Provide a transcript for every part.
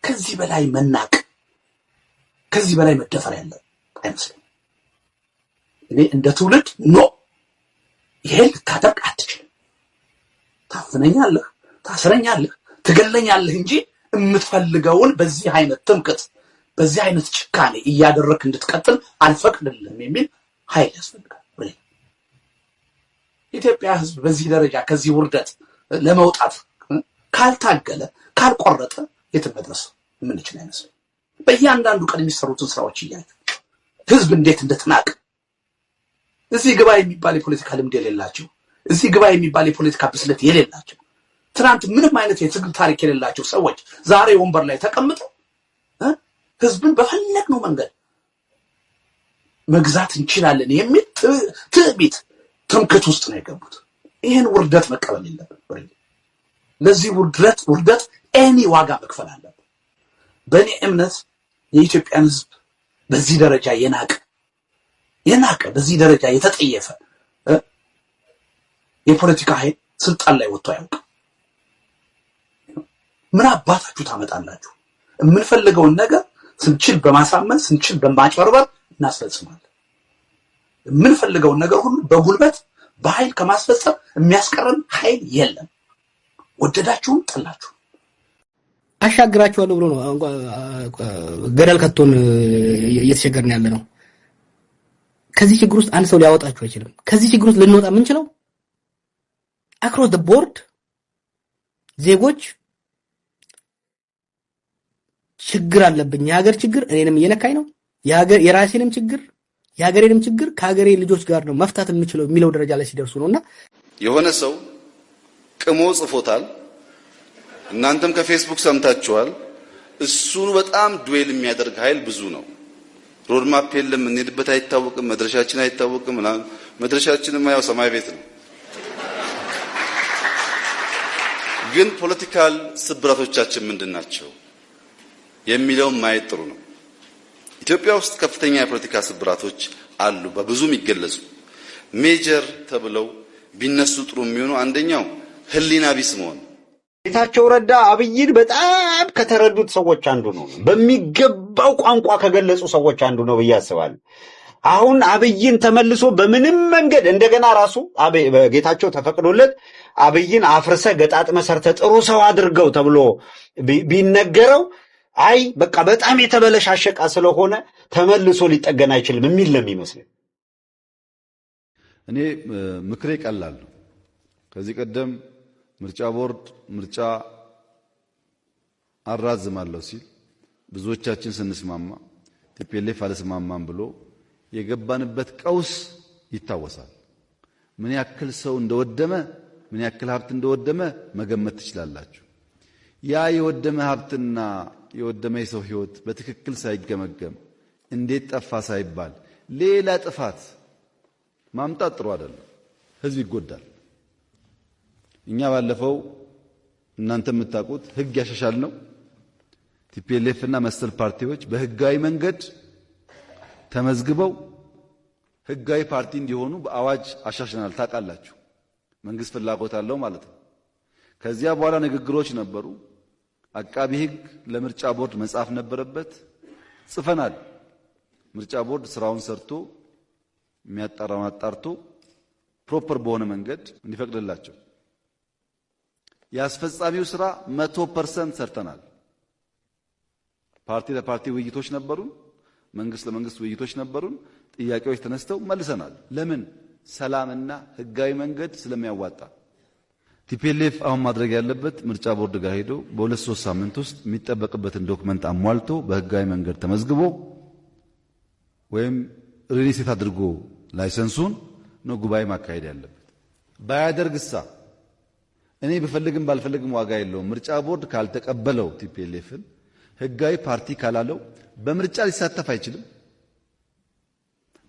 ከዚህ በላይ መናቅ ከዚህ በላይ መደፈር ያለ አይመስልም። እኔ እንደ ትውልድ ኖ ይሄን ልታደርግ አትችልም። ታፍነኛለህ፣ ታስረኛለህ፣ ትገለኛለህ እንጂ የምትፈልገውን በዚህ አይነት ትምክህት በዚህ አይነት ጭካኔ እያደረክ እንድትቀጥል አልፈቅድልህም የሚል ኃይል ያስፈልጋል። ኢትዮጵያ ህዝብ በዚህ ደረጃ ከዚህ ውርደት ለመውጣት ካልታገለ ካልቆረጠ የትም መድረስ የምንችል አይመስልም። በእያንዳንዱ ቀን የሚሰሩትን ስራዎች እያዩ ህዝብ እንዴት እንደተናቀ እዚህ ግባ የሚባል የፖለቲካ ልምድ የሌላቸው እዚህ ግባ የሚባል የፖለቲካ ብስለት የሌላቸው ትናንት ምንም አይነት የትግል ታሪክ የሌላቸው ሰዎች ዛሬ ወንበር ላይ ተቀምጠው ህዝብን በፈለግነው መንገድ መግዛት እንችላለን የሚል ትዕቢት ትምክህት ውስጥ ነው የገቡት። ይህን ውርደት መቀበል የለብን። ለዚህ ውርደት ኤኒ ዋጋ መክፈል አለብን። በእኔ እምነት የኢትዮጵያን ህዝብ በዚህ ደረጃ የናቀ በዚህ ደረጃ የተጠየፈ የፖለቲካ ኃይል ስልጣን ላይ ወጥቶ አያውቅም። ምን አባታችሁ ታመጣላችሁ? የምንፈልገውን ነገር ስንችል በማሳመን ስንችል በማጭበርበር እናስፈጽማለን። የምንፈልገውን ነገር ሁሉ በጉልበት በኃይል ከማስፈጸም የሚያስቀረን ኃይል የለም። ወደዳችሁም ጠላችሁ አሻግራችኋለሁ ብሎ ነው ገደል ከቶን እየተቸገርን ያለ ነው። ከዚህ ችግር ውስጥ አንድ ሰው ሊያወጣችሁ አይችልም። ከዚህ ችግር ውስጥ ልንወጣ የምንችለው አክሮስ ዘ ቦርድ ዜጎች ችግር አለብኝ፣ የሀገር ችግር እኔንም እየነካኝ ነው፣ የራሴንም ችግር የሀገሬንም ችግር ከሀገሬ ልጆች ጋር ነው መፍታት የምችለው የሚለው ደረጃ ላይ ሲደርሱ ነውና የሆነ ሰው ቅሞ ጽፎታል። እናንተም ከፌስቡክ ሰምታችኋል። እሱን በጣም ዱዌል የሚያደርግ ኃይል ብዙ ነው። ሮድማፕ የለም፣ እንሄድበት አይታወቅም፣ መድረሻችን አይታወቅም። መድረሻችንማ ያው ሰማይ ቤት ነው። ግን ፖለቲካል ስብራቶቻችን ምንድናቸው የሚለውን ማየት ጥሩ ነው። ኢትዮጵያ ውስጥ ከፍተኛ የፖለቲካ ስብራቶች አሉ፣ በብዙ የሚገለጹ ሜጀር ተብለው ቢነሱ ጥሩ የሚሆኑ አንደኛው ህሊና ቢስ መሆን። ጌታቸው ረዳ አብይን በጣም ከተረዱት ሰዎች አንዱ ነው። በሚገባው ቋንቋ ከገለጹ ሰዎች አንዱ ነው ብዬ አስባለሁ። አሁን አብይን ተመልሶ በምንም መንገድ እንደገና ራሱ ጌታቸው ተፈቅዶለት አብይን አፍርሰ ገጣጥመ ሰርተ ጥሩ ሰው አድርገው ተብሎ ቢነገረው አይ በቃ በጣም የተበለሻሸቃ ስለሆነ ተመልሶ ሊጠገን አይችልም የሚል ነው የሚመስለኝ። እኔ ምክሬ ቀላል ነው። ከዚህ ቀደም ምርጫ ቦርድ ምርጫ አራዝማለሁ ሲል ብዙዎቻችን ስንስማማ ቲፒኤልኤፍ አልስማማም ብሎ የገባንበት ቀውስ ይታወሳል። ምን ያክል ሰው እንደወደመ ምን ያክል ሀብት እንደወደመ መገመት ትችላላችሁ። ያ የወደመ ሀብትና የወደመ የሰው ህይወት በትክክል ሳይገመገም እንዴት ጠፋ ሳይባል ሌላ ጥፋት ማምጣት ጥሩ አይደለም። ህዝብ ይጎዳል። እኛ ባለፈው እናንተ የምታውቁት ህግ ያሻሻል ነው። ቲፒኤልኤፍ እና መሰል ፓርቲዎች በህጋዊ መንገድ ተመዝግበው ህጋዊ ፓርቲ እንዲሆኑ በአዋጅ አሻሽናል። ታውቃላችሁ። መንግስት ፍላጎት አለው ማለት ነው። ከዚያ በኋላ ንግግሮች ነበሩ። አቃቢ ህግ ለምርጫ ቦርድ መጻፍ ነበረበት። ጽፈናል። ምርጫ ቦርድ ስራውን ሰርቶ የሚያጣራውን አጣርቶ ፕሮፐር በሆነ መንገድ እንዲፈቅድላቸው ያስፈጻሚው ስራ 100% ሰርተናል። ፓርቲ ለፓርቲ ውይይቶች ነበሩን። መንግስት ለመንግስት ውይይቶች ነበሩን። ጥያቄዎች ተነስተው መልሰናል። ለምን? ሰላምና ህጋዊ መንገድ ስለሚያዋጣ። ቲፒኤልኤፍ አሁን ማድረግ ያለበት ምርጫ ቦርድ ጋር ሄዶ በ2-3 ሳምንት ውስጥ የሚጠበቅበትን ዶክመንት አሟልቶ በህጋዊ መንገድ ተመዝግቦ ወይም ሪሊስት አድርጎ ላይሰንሱን ነው ጉባኤ ማካሄድ ያለበት። ባያደርግሳ እኔ በፈልግም ባልፈልግም ዋጋ የለውም። ምርጫ ቦርድ ካልተቀበለው ቲፒኤልኤፍን ህጋዊ ፓርቲ ካላለው በምርጫ ሊሳተፍ አይችልም።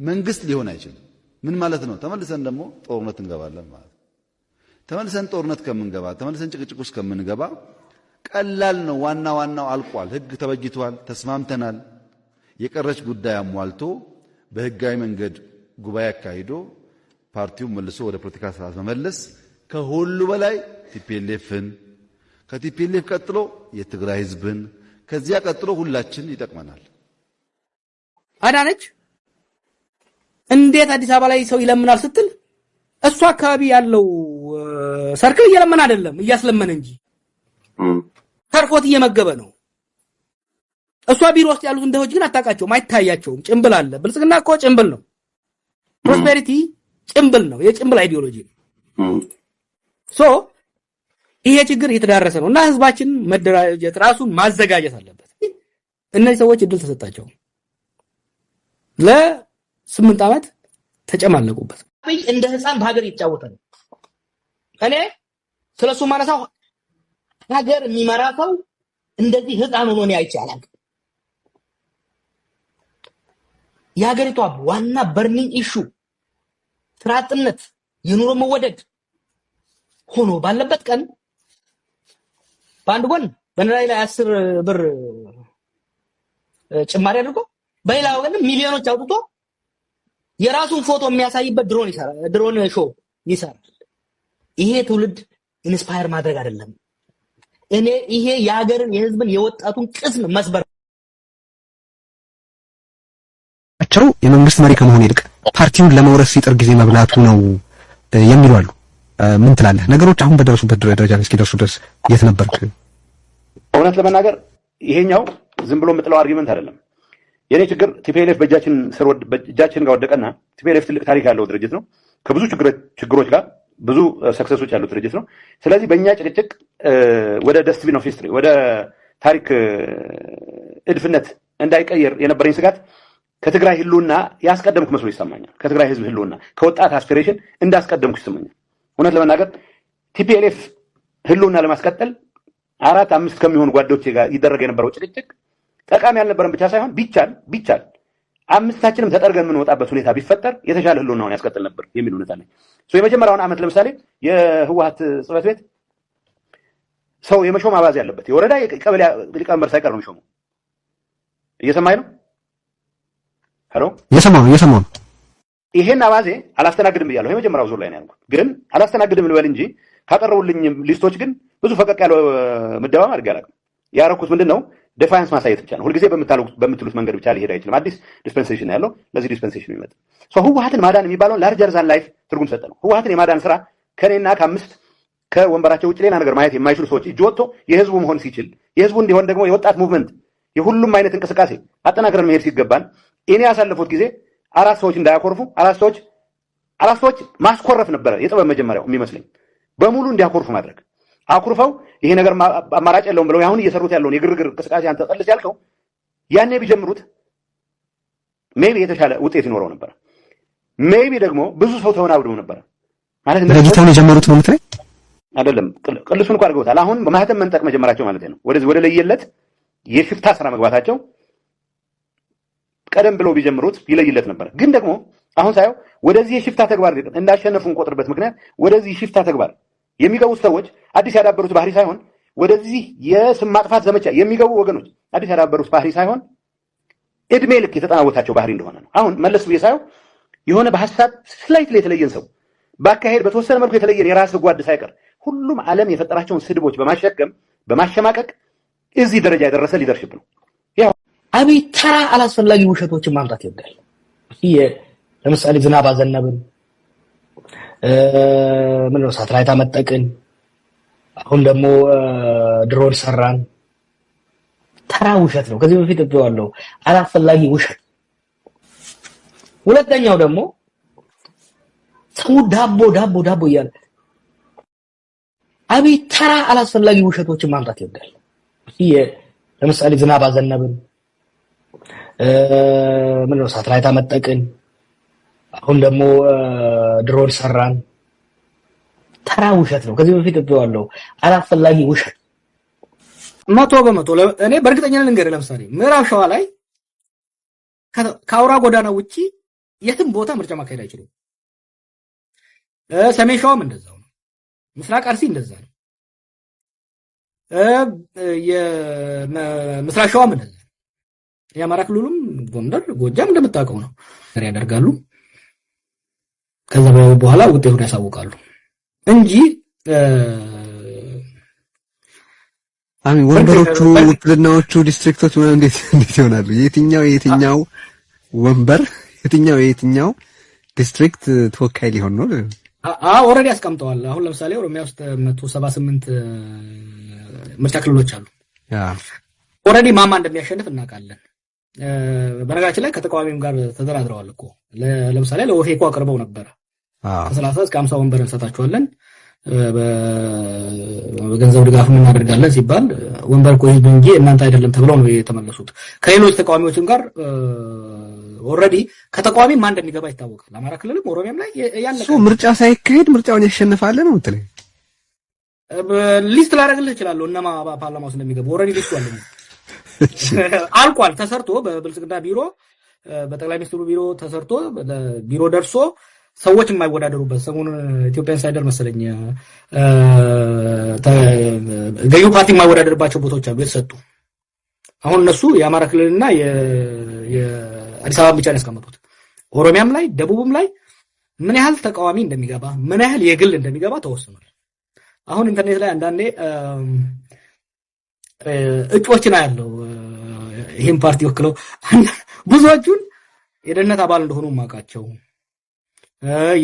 መንግስት ሊሆን አይችልም። ምን ማለት ነው? ተመልሰን ደግሞ ጦርነት እንገባለን ማለት ነው። ተመልሰን ጦርነት ከምንገባ ተመልሰን ጭቅጭቅ ውስጥ ከምንገባ ቀላል ነው። ዋናው አልቋል። ህግ ተበጅቷል። ተስማምተናል። የቀረች ጉዳይ አሟልቶ በህጋዊ መንገድ ጉባኤ አካሂዶ ፓርቲው መልሶ ወደ ፖለቲካ ስርዓት መመለስ ከሁሉ በላይ ቲፒኤልኤፍን ከቲፒኤልኤፍ ቀጥሎ የትግራይ ህዝብን ከዚያ ቀጥሎ ሁላችን ይጠቅመናል። አዳነች እንዴት አዲስ አበባ ላይ ሰው ይለምናል ስትል እሱ አካባቢ ያለው ሰርክል እየለመነ አይደለም እያስለመነ እንጂ ተርፎት እየመገበ ነው። እሷ ቢሮ ውስጥ ያሉት እንደሆነ ግን አታውቃቸውም፣ አይታያቸውም። ጭምብል አለ። ብልጽግና እኮ ጭምብል ነው። ፕሮስፔሪቲ ጭምብል ነው፣ የጭምብል አይዲዮሎጂ ነው። ሶ ይሄ ችግር እየተዳረሰ ነውና ህዝባችን መደራጀት ራሱን ማዘጋጀት አለበት። እነዚህ ሰዎች እድል ተሰጣቸው፣ ለ8 ዓመት ተጨማለቁበት። እንደ ህፃን በሀገር እየተጫወተ ነው። እኔ ስለሱ ማነሳው ሀገር የሚመራ ሰው እንደዚህ ህፃን ሆኖ ነው አይቻላል። የሀገሪቷ ዋና በርኒንግ ኢሹ ስራ አጥነት፣ የኑሮ መወደድ ሆኖ ባለበት ቀን በአንድ ጎን በነዳጅ ላይ 10 ብር ጭማሪ አድርጎ በሌላ ወገን ሚሊዮኖች አውጥቶ የራሱን ፎቶ የሚያሳይበት ድሮን ሾው ይሰራል። ይሄ ትውልድ ኢንስፓየር ማድረግ አይደለም። እኔ ይሄ የሀገርን የህዝብን የወጣቱን ቅስም መስበር አቸው የመንግስት መሪ ከመሆን ይልቅ ፓርቲውን ለመውረስ ሲጥር ጊዜ መብላቱ ነው የሚሉ አሉ። ምን ትላለህ? ነገሮች አሁን በደረሱበት ደረጃ እስኪደርሱ ድረስ የት ነበርክ? እውነት ለመናገር ይሄኛው ዝም ብሎ የምጥለው አርጊመንት አይደለም። የኔ ችግር ቲፒኤልኤፍ በእጃችን ጋር ወደቀና ቲፒኤልኤፍ ትልቅ ታሪክ ያለው ድርጅት ነው። ከብዙ ችግሮች ጋር ብዙ ሰክሰሶች ያሉት ድርጅት ነው። ስለዚህ በእኛ ጭቅጭቅ ወደ ደስትቢን ኦፍ ሂስትሪ ወደ ታሪክ እድፍነት እንዳይቀየር የነበረኝ ስጋት ከትግራይ ህልውና ያስቀደምኩ መስሎ ይሰማኛል። ከትግራይ ህዝብ ህልውና ከወጣት አስፒሬሽን እንዳስቀደምኩ ይሰማኛል። እውነት ለመናገር ቲፒኤልኤፍ ህልውና ለማስቀጠል 4-5 ከሚሆኑ ጓዶቼ ጋር ይደረግ የነበረው ጭቅጭቅ ጠቃሚ ያልነበረን ብቻ ሳይሆን ቢቻል አምስታችንም ተጠርገን የምንወጣበት ሁኔታ ቢፈጠር የተሻለ ህልውናውን ያስቀጥል ነበር የሚል እውነት አለኝ። የመጀመሪያውን ዓመት ለምሳሌ የህወሓት ጽሕፈት ቤት ሰው የመሾም አባዜ ያለበት የወረዳ የቀበሌ ሊቀመንበር ሳይቀር ነው የሚሾመው። እየሰማኝ ነው? ሄሎ፣ እየሰማሁ ነው። ይሄን አባዜ አላስተናግድም ብያለሁ። የመጀመሪያው ዙር ላይ ነው ያልኩት። ግን አላስተናግድም ልበል እንጂ ካቀረቡልኝ ሊስቶች ግን ብዙ ፈቀቅ ያለው ምደባ ማድረግ አላውቅም። ያረኩት ምንድነው ዲፋይንስ ማሳየት ብቻ ነው። ሁልጊዜ በምትሉት መንገድ ብቻ ሊሄድ አይችልም። አዲስ ዲስፔንሴሽን ያለው ለዚህ ዲስፔንሴሽን የሚመጣ ህወሓትን ማዳን የሚባለውን ላርጀር ዛን ላይፍ ትርጉም ሰጠ ነው። ህወሓትን የማዳን ስራ ከኔና ከ5 ከወንበራቸው ውጭ ሌላ ነገር ማየት የማይችሉ ሰዎች እጅ ወጥቶ የህዝቡ መሆን ሲችል የህዝቡ እንዲሆን ደግሞ የወጣት ሙቭመንት የሁሉም አይነት እንቅስቃሴ አጠናክረን መሄድ ሲገባን እኔ ያሳለፉት ጊዜ 4 ሰዎች እንዳያኮርፉ 4 ሰዎች ማስኮረፍ ነበረ የጥበብ መጀመሪያው የሚመስለኝ። በሙሉ እንዲያኮርፉ ማድረግ አኩርፈው ይሄ ነገር አማራጭ የለውም ብለው አሁን እየሰሩት ያለውን የግርግር እንቅስቃሴ አንተ ጠልስ ያልከው ያኔ ቢጀምሩት ሜቢ የተሻለ ውጤት ይኖረው ነበር። ሜቢ ደግሞ ብዙ ሰው ተወናብዶ ነበር ማለት ነው። ድርጅታውን የጀመሩት ነው የምትለኝ? አይደለም፣ ቅልሱን እንኳን አድርገውታል። አሁን በማህተም መንጠቅ መጀመራቸው ማለት ነው። ወደ ለየለት የሽፍታ ስራ መግባታቸው ቀደም ብለው ቢጀምሩት ይለይለት ነበር። ግን ደግሞ አሁን ሳየው ወደዚህ የሽፍታ ተግባር እንዳሸነፉ እንቆጥርበት ምክንያት ወደዚህ ሽፍታ ተግባር የሚገቡት ሰዎች አዲስ ያዳበሩት ባህሪ ሳይሆን ወደዚህ የስም ማጥፋት ዘመቻ የሚገቡ ወገኖች አዲስ ያዳበሩት ባህሪ ሳይሆን እድሜ ልክ የተጠናወታቸው ባህሪ እንደሆነ ነው። አሁን መለስ ብዬ ሳየው የሆነ በሐሳብ ስላይት ላይ የተለየን ሰው ባካሄድ በተወሰነ መልኩ የተለየን የራስ ጓድ ሳይቀር ሁሉም ዓለም የፈጠራቸውን ስድቦች በማሸከም በማሸማቀቅ እዚህ ደረጃ የደረሰ ሊደርሽፕ ነው። ያው አብይ ተራ አላስፈላጊ ውሸቶችን ማምጣት ይወዳል። ለምሳሌ ዝናብ አዘነብን፣ ምንድነው ሳተላይት አመጠቅን፣ አሁን ደግሞ ድሮን ሰራን። ተራ ውሸት ነው። ከዚህ በፊት እብዋለሁ፣ አላስፈላጊ ውሸት። ሁለተኛው ደግሞ ሰው ዳቦ እያለ አብይ ተራ አላስፈላጊ ውሸቶችን ማምጣት ይወዳል። ለምሳሌ ዝናብ አዘነብን፣ ምንድነው ሳተላይት አመጠቅን፣ አሁን ደግሞ ድሮን ሰራን። ተራ ውሸት ነው። ከዚህ በፊት እብዋለሁ፣ አላስፈላጊ ውሸት 100%። እኔ በእርግጠኛ ልንገርህ፣ ለምሳሌ ምዕራብ ሸዋ ላይ ከአውራ ጎዳና ውጪ የትም ቦታ ምርጫ ማካሄድ አይችሉም። ሰሜን ሸዋም እንደዛው ነው። ምስራቅ አርሲ እንደዛ ነው። የምስራቅ ሸዋም እንደዛ ነው። የአማራ ክልሉም ጎንደር፣ ጎጃም እንደምታውቀው ነው ያደርጋሉ። ከዛ በኋላ ውጤቱን ያሳውቃሉ እንጂ አሚ ወንበሮቹ ውክልናዎቹ ዲስትሪክቶች ምን እንዴት ይሆናሉ? የትኛው ወንበር የትኛው ዲስትሪክት ተወካይ ሊሆን ነው? ኦልሬዲ አስቀምጠዋል። አሁን ለምሳሌ ኦሮሚያ ውስጥ 178 ምርጫ ክልሎች አሉ። ኦልሬዲ ማማ እንደሚያሸንፍ እናውቃለን። በነገራችን ላይ ከተቃዋሚም ጋር ተደራድረዋል እኮ። ለምሳሌ ለኦፌኮ አቅርበው ነበር። ከ30 እስከ 50 ወንበር እንሰጣቸዋለን በገንዘብ ድጋፍ እናደርጋለን ሲባል ወንበር እኮ ህዝብ እንጂ እናንተ አይደለም ተብለው ነው የተመለሱት። ከሌሎች ተቃዋሚዎችም ጋር ኦልሬዲ ከተቃዋሚ ማን እንደሚገባ ይታወቃል። አማራ ክልልም ኦሮሚያም ላይ ያለቀ ምርጫ ሳይካሄድ ምርጫውን ያሸንፋል ነው እንትን ሊስት ላደርግልህ እችላለሁ እነማ ፓርላማው ስለሚገቡ ኦልሬዲ ሊስቱ አለ አልቋል። ተሰርቶ በብልጽግና ቢሮ በጠቅላይ ሚኒስትሩ ቢሮ ተሰርቶ ቢሮ ደርሶ ሰዎች የማይወዳደሩበት ሰሞኑን ኢትዮጵያን ሳይደር መሰለኝ ገዢው ፓርቲ የማይወዳደርባቸው ቦታዎች አሉ የተሰጡ። አሁን እነሱ የአማራ ክልልና የአዲስ አበባ ብቻ ነው ያስቀመጡት። ኦሮሚያም ላይ ደቡብም ላይ ምን ያህል ተቃዋሚ እንደሚገባ ምን ያህል የግል እንደሚገባ ተወስኗል። አሁን ኢንተርኔት ላይ አንዳንዴ እጩዎችን አያለው ይሄን ፓርቲ ወክለው ብዙዎቹን የደህንነት አባል እንደሆኑ ማቃቸው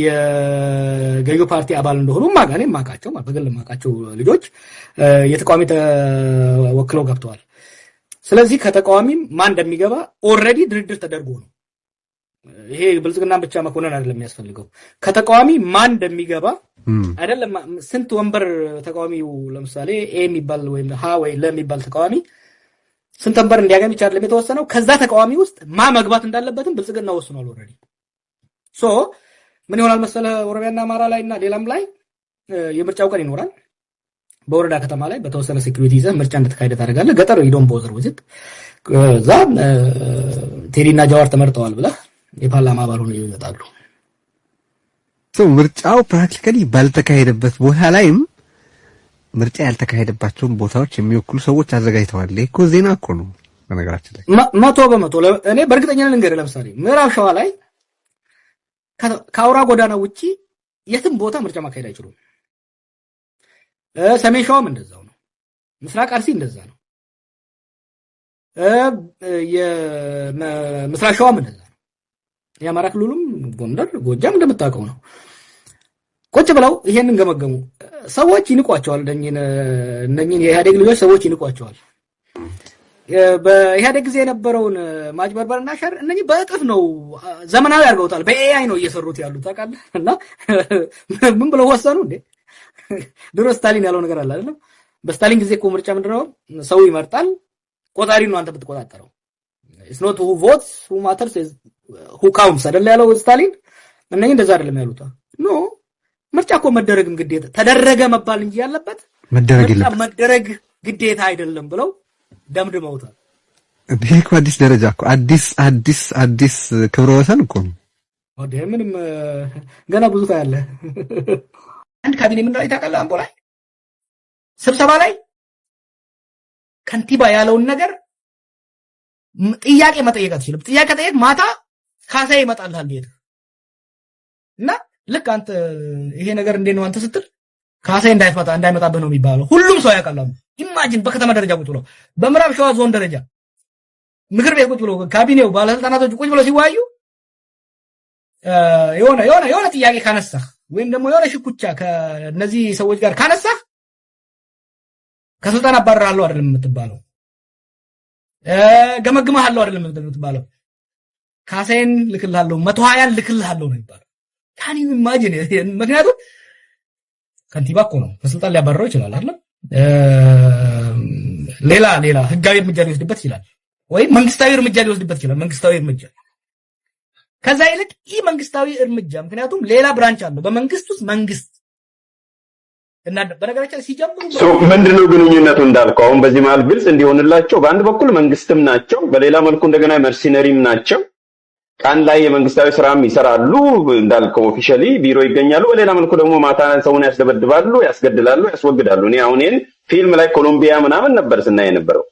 የገዢው ፓርቲ አባል እንደሆኑ ማቃቸው በግል ማቃቸው ልጆች የተቃዋሚ ተወክለው ገብተዋል። ስለዚህ ከተቃዋሚም ማን እንደሚገባ ኦልሬዲ ድርድር ተደርጎ ነው። ይሄ ብልጽግናን ብቻ መኮንን አይደለም የሚያስፈልገው። ከተቃዋሚ ማን እንደሚገባ አይደለም ስንት ወንበር ተቃዋሚው ለምሳሌ ኤ የሚባል ወይም ሀ ወይ ለ የሚባል ተቃዋሚ ስንት ወንበር እንዲያገኝ ብቻ አይደለም የተወሰነው። ከዛ ተቃዋሚ ውስጥ መግባት እንዳለበትም ብልጽግና ወስኗል ኦልሬዲ። ሶ ምን ይሆናል መሰለ ኦሮሚያና አማራ ላይና ሌላም ላይ የምርጫው ቀን ይኖራል። በወረዳ ከተማ ላይ በተወሰነ ሴኩሪቲ ይዘህ ምርጫ እንድትካሄድ ታደርጋለህ። ገጠር ይዶን ቦዘር ወዝት ከዛ ቴዲና ጃዋር ተመርጠዋል ብለህ የፓርላማ አባል ሆነው ይወጣሉ። ምርጫው ፕራክቲካሊ ባልተካሄደበት ቦታ ላይም ምርጫ ያልተካሄደባቸውን ቦታዎች የሚወክሉ ሰዎች አዘጋጅተዋል። እኮ ዜና እኮ ነው በነገራችን ላይ 100% እኔ በእርግጠኝነት ልንገርህ፣ ለምሳሌ ምዕራብ ሸዋ ላይ ከአውራ ጎዳና ውጪ የትም ቦታ ምርጫ ማካሄድ አይችሉም። ሰሜን ሸዋም እንደዛው ነው። ምስራቅ አርሲ እንደዛ ነው። የምስራቅ ሸዋም እንደዛ ነው። የአማራ ክልሉም ጎንደር፣ ጎጃም እንደምታውቀው ነው። ቁጭ ብለው ይሄንን ገመገሙ። ሰዎች ይንቋቸዋል። እነኚህን የኢህአዴግ ልጆች ሰዎች ይንቋቸዋል። በኢህአዴግ ጊዜ የነበረውን ማጭበርበርና ሸር እነኚህ በእጥፍ ነው ዘመናዊ አድርገውታል። በኤአይ ነው እየሰሩት ያሉት ታውቃለህ። እና ምን ብለው ወሰኑ እንዴ? ድሮ ስታሊን ያለው ነገር አለ አይደለም? በስታሊን ጊዜ እኮ ምርጫ ምንድነው ሰው ይመርጣል፣ ቆጣሪ ነው አንተ ብትቆጣጠረው። it's not who votes who matters is who counts አይደል ያለው ስታሊን። እነኚህ እንደዛ አይደለም ያሉት። ኖ ምርጫ እኮ መደረግም ግዴታ ተደረገ መባል እንጂ ያለበት መደረግ ግዴታ አይደለም ብለው ደምድመውታል። ይሄ እኮ አዲስ ደረጃ እኮ አዲስ ክብረ ወሰን እኮ ነው። ወደ ምንም ገና ብዙ ታያለህ። አንድ ካቢኔ ምን ላይ ታውቃለህ? አምቦ ላይ ስብሰባ ላይ ከንቲባ ያለውን ነገር ጥያቄ መጠየቅ አትችልም። ጥያቄ ጠየቅ ማታ ካሳ ይመጣልሃል ቤት እና ልክ አንተ ይሄ ነገር እንዴት ነው አንተ ስትል ካሳ እንዳይመጣብህ ነው የሚባለው። ሁሉም ሰው ያውቃል። ኢማጂን በከተማ ደረጃ ቁጭ ብሎ በምዕራብ ሸዋ ዞን ደረጃ ምክር ቤት ቁጭ ብሎ ካቢኔው ባለስልጣናቶች ቁጭ ብሎ ሲወያዩ የሆነ ጥያቄ ካነሳህ ወይም ደግሞ የሆነ ሽኩቻ ከነዚህ ሰዎች ጋር ካነሳህ ከስልጣን አባረራለሁ አይደለም የምትባለው፣ ገመግመሃለሁ አይደለም የምትባለው፣ ካሳዬን ልክልሃለሁ 120 ልክልሃለሁ ነው የሚባለው። ካን ዩ ኢማጂን? ምክንያቱም ከንቲባ እኮ ነው ከስልጣን ሊያባረረው ይችላል አይደል? ሌላ ህጋዊ እርምጃ ሊወስድበት ይችላል፣ ወይም መንግስታዊ እርምጃ ሊወስድበት ይችላል። መንግስታዊ እርምጃ ከዛ ይልቅ ይህ መንግስታዊ እርምጃ ምክንያቱም ሌላ ብራንች አለው በመንግስት ውስጥ መንግስት እና በነገራችን ሲጀምሩ ምንድነው ግንኙነቱ እንዳልከው አሁን በዚህ መሃል ግልጽ እንዲሆንላቸው በአንድ በኩል መንግስትም ናቸው፣ በሌላ መልኩ እንደገና መርሲነሪም ናቸው። ቀን ላይ የመንግስታዊ ስራም ይሰራሉ እንዳልከው ኦፊሻሊ ቢሮ ይገኛሉ፣ በሌላ መልኩ ደግሞ ማታ ሰውን ያስደበድባሉ፣ ያስገድላሉ፣ ያስወግዳሉ። እኔ አሁን ይሄን ፊልም ላይ ኮሎምቢያ ምናምን ነበር ስናይ የነበረው።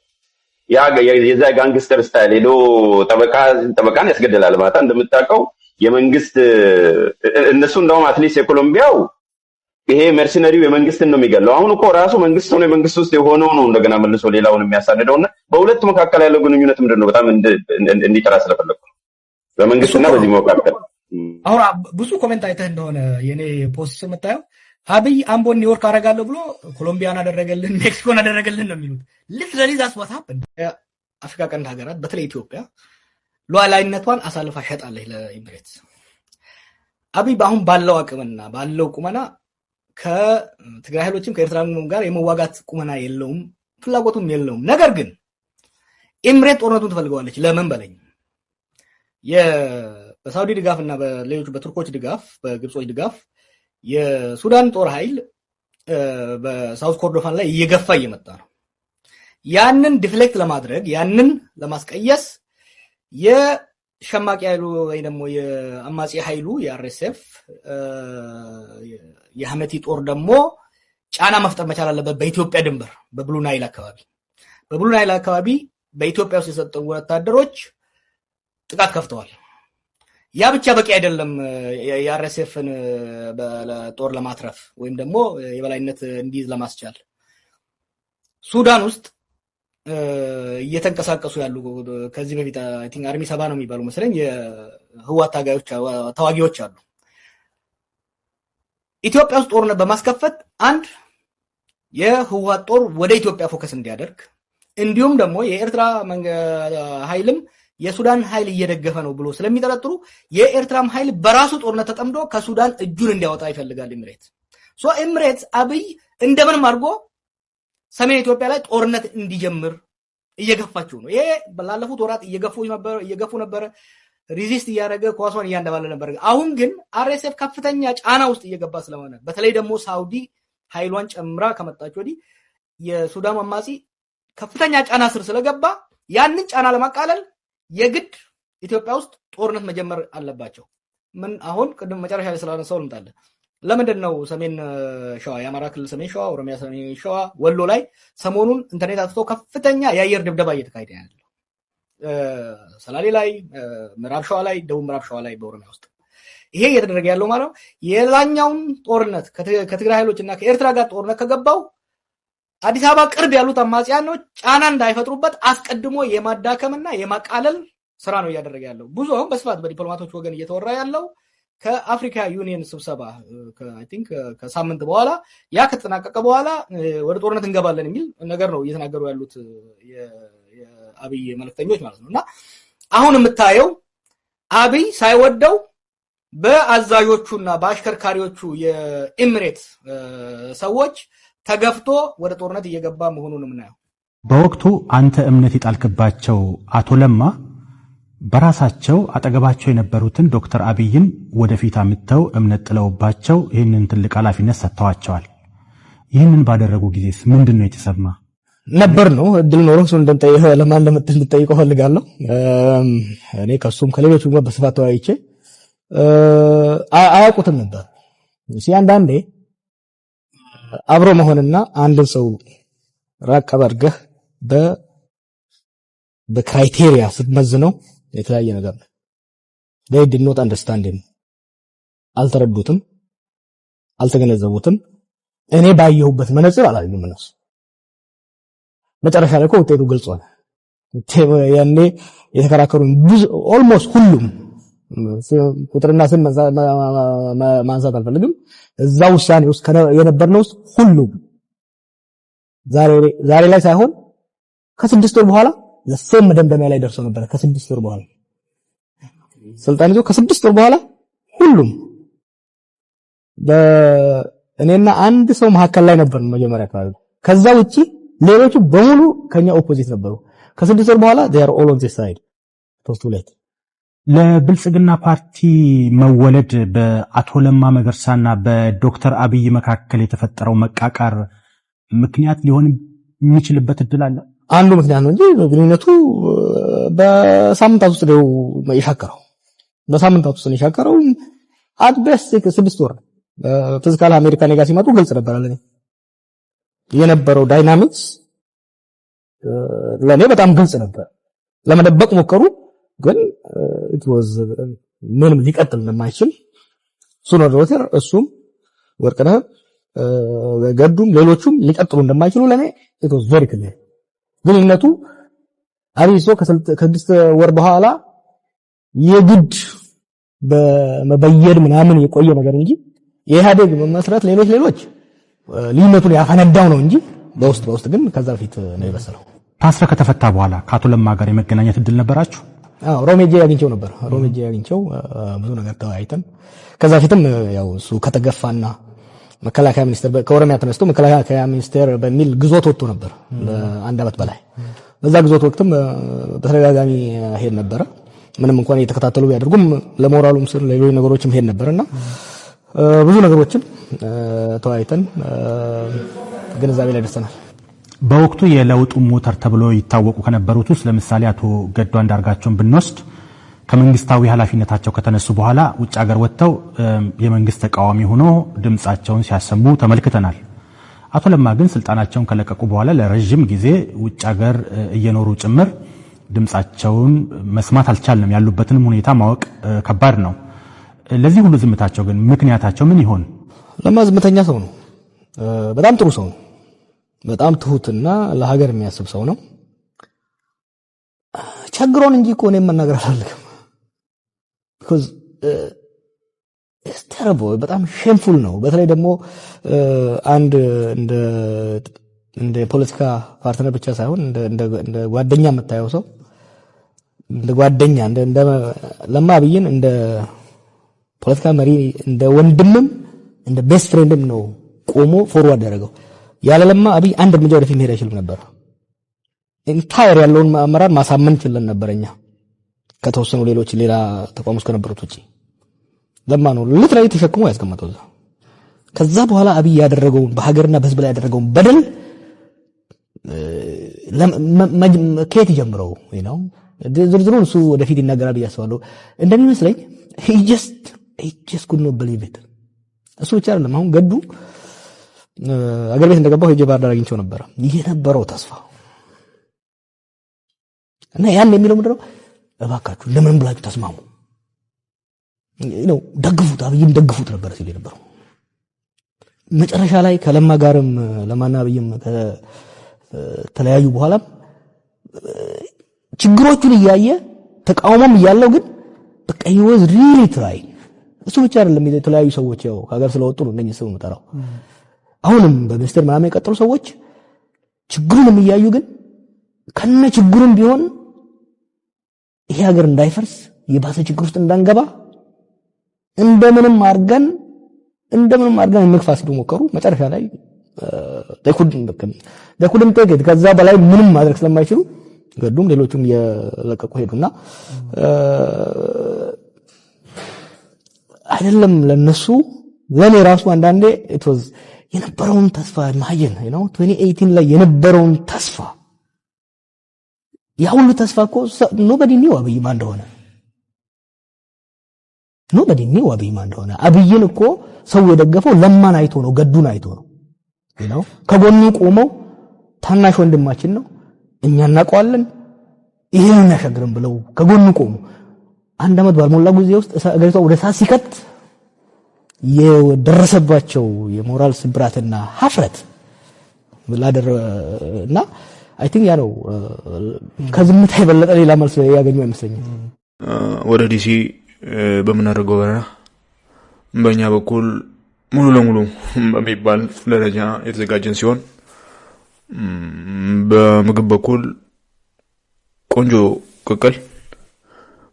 የዛ ጋንግስተር ስታይል ሄዶ ጠበቃን ያስገድላል ማታ። እንደምታውቀው የመንግስት እነሱ እንደውም አትሊስት የኮሎምቢያው ይሄ መርሰነሪው የመንግስትን ነው የሚገለው። አሁን እኮ ራሱ መንግስት ሆነ መንግስት ውስጥ የሆነው ነው እንደገና መልሶ ሌላውን የሚያሳድደውና በሁለቱ መካከል ያለው ግንኙነት ምንድነው? በጣም እንዲጠራ ስለፈለኩ በመንግስትና በዚህ መካከል። አሁን ብዙ ኮሜንት አይተህ እንደሆነ የኔ ፖስት የምታየው አብይ አምቦን ኒውዮርክ አደርጋለሁ ብሎ ኮሎምቢያን አደረገልን፣ ሜክሲኮን አደረገልን ነው የሚሉት። ሊትራሊ ዛስ ዋት ሃፕን። አፍሪካ ቀንድ ሀገራት በተለይ ኢትዮጵያ ሉዓላዊነቷን አሳልፋ ሸጣለች ለኤምሬትስ። አብይ በአሁን ባለው አቅምና ባለው ቁመና ከትግራይ ኃይሎችም ከኤርትራ ጋር የመዋጋት ቁመና የለውም፣ ፍላጎቱም የለውም። ነገር ግን ኤምሬት ጦርነቱን ትፈልገዋለች። ለምን በለኝ፣ በሳውዲ ድጋፍና በሌሎች በቱርኮች ድጋፍ፣ በግብጾች ድጋፍ የሱዳን ጦር ኃይል በሳውዝ ኮርዶፋን ላይ እየገፋ እየመጣ ነው። ያንን ዲፍሌክት ለማድረግ ያንን ለማስቀየስ የሸማቂ ኃይሉ ወይ ደግሞ የአማጺ ኃይሉ የአርኤስኤፍ የሐመቲ ጦር ደግሞ ጫና መፍጠር መቻል አለበት በኢትዮጵያ ድንበር በብሉ ናይል አካባቢ በኢትዮጵያ ውስጥ የሰጠው ወታደሮች ጥቃት ከፍተዋል። ያ ብቻ በቂ አይደለም። የአርኤስኤፍን ጦር ለማትረፍ ወይም ደግሞ የበላይነት እንዲይዝ ለማስቻል ሱዳን ውስጥ እየተንቀሳቀሱ ያሉ ከዚህ በፊት አይ ቲንክ አርሚ 70 ነው የሚባሉ መሰለኝ የህወሓት ተዋጊዎች አሉ። ኢትዮጵያ ውስጥ ጦርነት በማስከፈት አንድ የህወሓት ጦር ወደ ኢትዮጵያ ፎከስ እንዲያደርግ እንዲሁም ደግሞ የኤርትራ ኃይልም የሱዳን ኃይል እየደገፈ ነው ብሎ ስለሚጠረጥሩ የኤርትራም ኃይል በራሱ ጦርነት ተጠምዶ ከሱዳን እጁን እንዲያወጣ ይፈልጋል ኤምሬት። ኤምሬት አብይ እንደምንም አድርጎ ሰሜን ኢትዮጵያ ላይ ጦርነት እንዲጀምር እየገፋቸው ነው። ይሄ ባለፉት ወራት እየገፉ ነበር፣ ሪዚስት እያደረገ ኳሷን እያንደባለ ነበር። አሁን ግን አርኤስኤፍ ከፍተኛ ጫና ውስጥ እየገባ ስለሆነ በተለይ ደግሞ ሳውዲ ኃይሏን ጨምራ ከመጣች ወዲህ የሱዳን አማጺ ከፍተኛ ጫና ስር ስለገባ ያንን ጫና ለማቃለል የግድ ኢትዮጵያ ውስጥ ጦርነት መጀመር አለባቸው። ምን አሁን ቅድም መጨረሻ ላይ ስላነሳው ልምጣለን። ለምንድን ነው ሰሜን ሸዋ፣ የአማራ ክልል ሰሜን ሸዋ፣ ኦሮሚያ ሰሜን ሸዋ፣ ወሎ ላይ ሰሞኑን ኢንተርኔት አጥቶ ከፍተኛ የአየር ድብደባ እየተካሄደ ያለው? ሰላሌ ላይ፣ ምዕራብ ሸዋ ላይ፣ ደቡብ ምዕራብ ሸዋ ላይ በኦሮሚያ ውስጥ ይሄ እየተደረገ ያለው ማለት ነው። የላኛውን ጦርነት ከትግራይ ኃይሎችና ከኤርትራ ጋር ጦርነት ከገባው አዲስ አበባ ቅርብ ያሉት አማጽያኖች ጫና እንዳይፈጥሩበት አስቀድሞ የማዳከምና የማቃለል ስራ ነው እያደረገ ያለው። ብዙ አሁን በስፋት በዲፕሎማቶች ወገን እየተወራ ያለው ከአፍሪካ ዩኒየን ስብሰባ አይ ቲንክ ከሳምንት በኋላ ያ ከተጠናቀቀ በኋላ ወደ ጦርነት እንገባለን የሚል ነገር ነው እየተናገሩ ያሉት የአብይ መልእክተኞች ማለት ነው። እና አሁን የምታየው አብይ ሳይወደው በአዛዦቹና በአሽከርካሪዎቹ የኤምሬት ሰዎች ተገፍቶ ወደ ጦርነት እየገባ መሆኑን የምናየው። በወቅቱ አንተ እምነት የጣልክባቸው አቶ ለማ በራሳቸው አጠገባቸው የነበሩትን ዶክተር አብይን ወደፊት አምጥተው እምነት ጥለውባቸው ይህንን ትልቅ ኃላፊነት ሰጥተዋቸዋል። ይህንን ባደረጉ ጊዜስ ምንድን ነው የተሰማ ነበር? ነው እድል ኖሮ እሱን ለማን እንደምትል እንድጠይቀው ፈልጋለሁ። እኔ ከሱም ከሌሎቹ ጋር በስፋት ተወያይቼ አያውቁትም ነበር። አንዳንዴ አብሮ መሆንና አንድን ሰው ራቅ አድርገህ በክራይቴሪያ ስትመዝነው የተለያየ ነገር ነው። they did not understand him አልተረዱትም፣ አልተገነዘቡትም። እኔ ባየሁበት መነጽር አላየሁም እነሱ። መጨረሻ ላይ እኮ ውጤቱ ግልጽ ሆነ። ያኔ የተከራከሩን ብዙ ኦልሞስት ሁሉም ቁጥርና ስም ማንሳት አልፈልግም። እዛ ውሳኔ ውስጥ የነበርነው ሁሉም ዛሬ ላይ ሳይሆን ከ6 ወር በኋላ ለሰም መደምደሚያ ላይ ደርሰው ነበር። ከ6 ወር በኋላ ስልጣን ይዞ ከ6 ወር በኋላ ሁሉም በእኔና አንድ ሰው መካከል ላይ ነበር መጀመሪያ አካባቢ። ከዛ ውጪ ሌሎቹ በሙሉ ከኛ ኦፖዚት ነበሩ። ከ6 ወር በኋላ they are all on this side ፖስቱሌት። ለብልጽግና ፓርቲ መወለድ በአቶ ለማ መገርሳና በዶክተር አብይ መካከል የተፈጠረው መቃቃር ምክንያት ሊሆን የሚችልበት እድል አለ? አንዱ ምክንያት ነው እንጂ ግንኙነቱ በሳምንታት ውስጥ ነው የሻከረው። በሳምንታት ውስጥ ነው የሻከረው። አድበስ 6 ወር ፊዚካል አሜሪካ ኔጋ ሲመጡ ግልጽ ነበር ለኔ የነበረው ዳይናሚክስ ለኔ በጣም ግልጽ ነበር። ለመደበቅ ሞከሩ፣ ግን it was ምንም ሊቀጥል እንደማይችል ሱኖ ዶክተር እሱም ወርቅነህ ገዱም ሌሎቹም ሊቀጥሉ እንደማይችሉ ለኔ it was very clear ግንኙነቱ አሪሶ ከስድስት ወር በኋላ የግድ በመበየድ ምናምን የቆየ ነገር እንጂ የኢህአዴግ መመስረት ሌሎች ልዩነቱን ያፈነዳው ነው እንጂ በውስጥ ግን ከዛ በፊት ነው የበሰለው። ታስረ ከተፈታ በኋላ ከአቶ ለማ ጋር የመገናኘት እድል ነበራችሁ? አዎ ሮሜጄ ያግኝቸው ነበር። ሮሜጄ ያግኝቸው ብዙ ነገር ተወያይተን ከዛ በፊትም ያው እሱ ከተገፋና መከላከያ ሚኒስቴር ከኦሮሚያ ተነስቶ መከላከያ ሚኒስቴር በሚል ግዞት ወጥቶ ነበር ለአንድ አመት በላይ። በዛ ግዞት ወቅትም በተደጋጋሚ ሄድ ነበር። ምንም እንኳን እየተከታተሉ ቢያደርጉም ለሞራሉም ስር ሌሎች ነገሮችም ሄድ ነበርና ብዙ ነገሮችን ተወያይተን ግንዛቤ ላይ ደርሰናል። በወቅቱ የለውጡ ሞተር ተብሎ ይታወቁ ከነበሩት ውስጥ ለምሳሌ አቶ ገዱ አንዳርጋቸውን ብንወስድ ከመንግስታዊ ኃላፊነታቸው ከተነሱ በኋላ ውጭ ሀገር ወጥተው የመንግስት ተቃዋሚ ሆኖ ድምጻቸውን ሲያሰሙ ተመልክተናል። አቶ ለማ ግን ስልጣናቸውን ከለቀቁ በኋላ ለረጅም ጊዜ ውጭ ሀገር እየኖሩ ጭምር ድምጻቸውን መስማት አልቻለም። ያሉበትንም ሁኔታ ማወቅ ከባድ ነው። ለዚህ ሁሉ ዝምታቸው ግን ምክንያታቸው ምን ይሆን? ለማ ዝምተኛ ሰው ነው። በጣም ጥሩ ሰው ነው። በጣም ትሁትና ለሀገር የሚያስብ ሰው ነው። ቸግሮን እንጂ እኮ እኔም መናገር አልፈልግም። because it's terrible በጣም shameful ነው። በተለይ ደግሞ አንድ እንደ ፖለቲካ ፓርትነር ብቻ ሳይሆን እንደ ጓደኛ የምታየው ሰው እንደ ጓደኛ እንደ ለማ አብይን እንደ ፖለቲካ መሪ እንደ ወንድምም እንደ ቤስት ፍሬንድም ነው ቆሞ ፎርዋርድ ያደረገው። ያለ ለማ አብይ አንድ እርምጃ ወደፊት መሄድ አይችልም ነበር። ኢንታየር ያለውን አመራር ማሳመን ይችላል ነበርኛ ከተወሰኑ ሌላ ተቋሞች ከነበሩት ውጪ ለማ ነው ልትራይ ተሸክሞ ያስቀመጠው። ከዛ በኋላ አብይ ያደረገውን በሀገርና በህዝብ ላይ ያደረገውን በደል ከየት ጀምረው ነው ዝርዝሩን እሱ ወደፊት ይናገራል ብዬ አስባለሁ። እንደሚመስለኝ he just could not believe it። እሱ ብቻ አይደለም። አሁን ገዱ አገር ቤት እንደገባው ሄጄ ባህር ዳር አግኝቼው ነበር። የነበረው ተስፋ እና ያን የሚለው ምንድነው? እባካችሁ ለምን ብላችሁ ተስማሙ ነው ደግፉት፣ አብይም ደግፉት ነበር ሲል ነበር። መጨረሻ ላይ ከለማ ጋርም ለማና አብይም ከተለያዩ በኋላ ችግሮቹን እያየ ተቃውሞም እያለው ግን በቃ he was really trying። እሱ ብቻ አይደለም የተለያዩ ሰዎች ያው ሀገር ስለወጡ ነው እንደኛ ሰው መጣራው። አሁንም በሚኒስቴር ምናምን የቀጠሉ ሰዎች ችግሩንም እያዩ ግን ከነ ችግሩም ቢሆን ይሄ ሀገር እንዳይፈርስ የባሰ ችግር ውስጥ እንዳንገባ እንደምንም አድርገን መግፋት ሲሉ ሞከሩ። መጨረሻ ላይ ደኩልም ተገድ ከዛ በላይ ምንም ማድረግ ስለማይችሉ ገዱም ሌሎቹም የለቀቁ ሄዱና አይደለም ለነሱ ለኔ ራሱ አንዳንዴ it was የነበረውን ተስፋ ማየን 2018 ላይ የነበረውን ተስፋ ያሁሉ ተስፋ እኮ nobody knew አብይ ማን እንደሆነ አብይን እኮ ሰው የደገፈው ለማን አይቶ ነው፣ ገዱን አይቶ ነው። ከጎኑ ቆመው ታናሽ ወንድማችን ነው እኛ እናውቀዋለን ይሄን ያሻግረን ብለው ከጎኑ ቆሙ። አንድ አመት ባልሞላ ጊዜ ውስጥ አገሪቷ ወደ ሳት ሲከት የደረሰባቸው የሞራል ስብራትና ሀፍረት እና አይ ቲንክ ያ ነው ከዝምታ የበለጠ ሌላ መልስ ያገኙ አይመስለኝም። ወደ ዲሲ በመናደርገው በረራ በእኛ በኩል ሙሉ ለሙሉ በሚባል ደረጃ የተዘጋጀን ሲሆን በምግብ በኩል ቆንጆ ቅቅል፣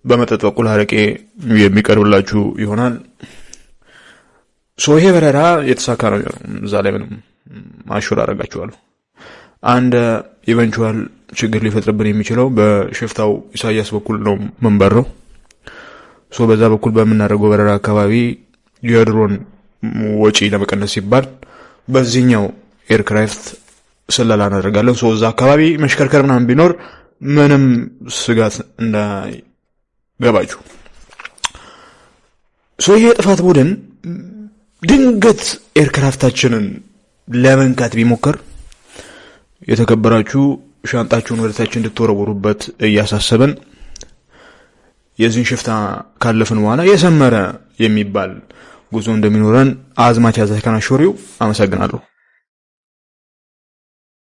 በመጠጥ በኩል አረቄ የሚቀርብላችሁ ይሆናል። ይሄ በረራ የተሳካ ነው። እዛ ላይ ምንም ማሹር አደርጋችኋለሁ። አንድ ኢቨንቹዋል ችግር ሊፈጥርብን የሚችለው በሽፍታው ኢሳያስ በኩል ነው መንበረው። በዛ በኩል በመናደርገው በረራ አካባቢ የድሮን ወጪ ለመቀነስ ሲባል በዚህኛው ኤርክራፍት ስለላ እናደርጋለን። እዛ አካባቢ መሽከርከር ምናምን ቢኖር ምንም ስጋት እንዳይገባችሁ። ይሄ ጥፋት ቡድን ድንገት ኤርክራፍታችንን ለመንካት ቢሞክር የተከበራችሁ ሻንጣችሁን ወደታች እንድትወረውሩበት እያሳሰበን የዚህን ሽፍታ ካለፍን በኋላ የሰመረ የሚባል ጉዞ እንደሚኖረን አዝማች ያዘከናሾሪው አመሰግናለሁ።